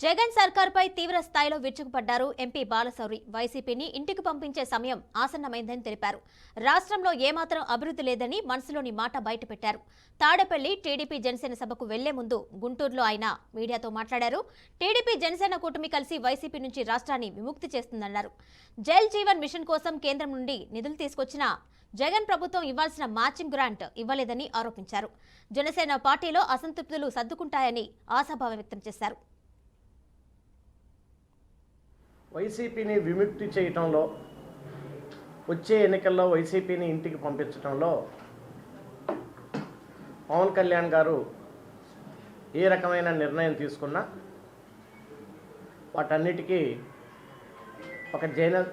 జగన్ సర్కార్పై తీవ్ర స్థాయిలో విరుచుకుపడ్డారు ఎంపీ బాలశౌరి. వైసీపీని ఇంటికి పంపించే సమయం ఆసన్నమైందని తెలిపారు. రాష్ట్రంలో ఏమాత్రం అభివృద్ధి లేదని మనసులోని మాట బయటపెట్టారు. తాడేపల్లి టీడీపీ జనసేన సభకు వెళ్లే ముందు గుంటూరులో ఆయన మీడియాతో మాట్లాడారు. టీడీపీ జనసేన కూటమి కలిసి వైసీపీ నుంచి రాష్ట్రాన్ని విముక్తి చేస్తుందన్నారు. జల్ జీవన్ మిషన్ కోసం కేంద్రం నుండి నిధులు తీసుకొచ్చినా జగన్ ప్రభుత్వం ఇవ్వాల్సిన మ్యాచింగ్ గ్రాంట్ ఇవ్వలేదని ఆరోపించారు. జనసేన పార్టీలో అసంతృప్తులు సర్దుకుంటాయని ఆశాభావం వ్యక్తం చేశారు. వైసీపీని విముక్తి చేయటంలో, వచ్చే ఎన్నికల్లో వైసీపీని ఇంటికి పంపించడంలో పవన్ కళ్యాణ్ గారు ఏ రకమైన నిర్ణయం తీసుకున్నా వాటన్నిటికీ ఒక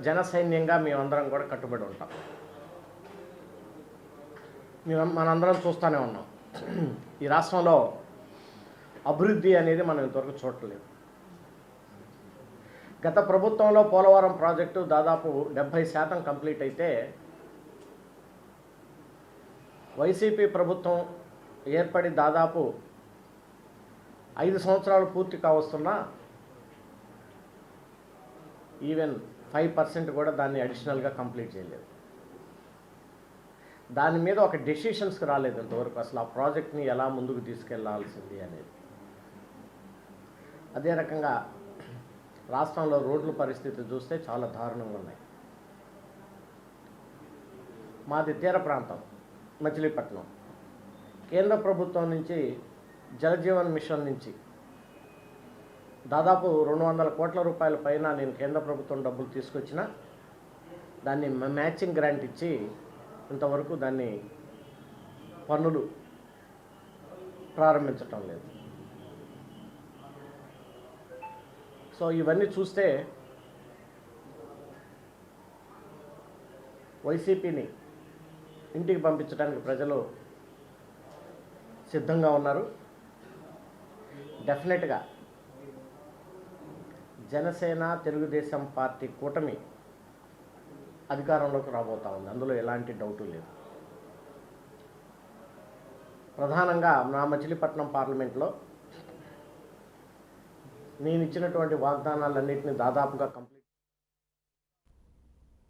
జన సైన్యంగా మేమందరం కూడా కట్టుబడి ఉంటాం. మనందరం చూస్తూనే ఉన్నాం. ఈ రాష్ట్రంలో అభివృద్ధి అనేది మనం ఇంతవరకు చూడలేదు. గత ప్రభుత్వంలో పోలవరం ప్రాజెక్టు దాదాపు 70% కంప్లీట్ అయితే, వైసీపీ ప్రభుత్వం ఏర్పడి దాదాపు 5 సంవత్సరాలు పూర్తి కావస్తున్నా ఈవెన్ 5% కూడా దాన్ని అడిషనల్గా కంప్లీట్ చేయలేదు. దాని మీద ఒక డెసిషన్స్కి రాలేదు ఇంతవరకు. అసలు ఆ ప్రాజెక్ట్ని ఎలా ముందుకు తీసుకెళ్లాల్సింది అనేది. అదే రకంగా రాష్ట్రంలో రోడ్ల పరిస్థితి చూస్తే చాలా దారుణంగా ఉన్నాయి. మాది తీర ప్రాంతం, మచిలీపట్నం. కేంద్ర ప్రభుత్వం నుంచి జలజీవన్ మిషన్ నుంచి దాదాపు 200 కోట్ల రూపాయల పైన నేను కేంద్ర ప్రభుత్వం డబ్బులు తీసుకొచ్చిన దాన్ని మ్యాచింగ్ గ్రాంట్ ఇచ్చి ఇంతవరకు దాన్ని పన్నులు ప్రారంభించటం లేదు. సో ఇవన్నీ చూస్తే వైసీపీని ఇంటికి పంపించడానికి ప్రజలు సిద్ధంగా ఉన్నారు. డెఫినెట్గా జనసేన తెలుగుదేశం పార్టీ కూటమి అధికారంలోకి రాబోతా ఉంది. అందులో ఎలాంటి డౌటు లేదు. ప్రధానంగా నా మచిలీపట్నం పార్లమెంట్లో నేను ఇచ్చినటువంటి వాగ్దానాలన్నింటినీ దాదాపుగా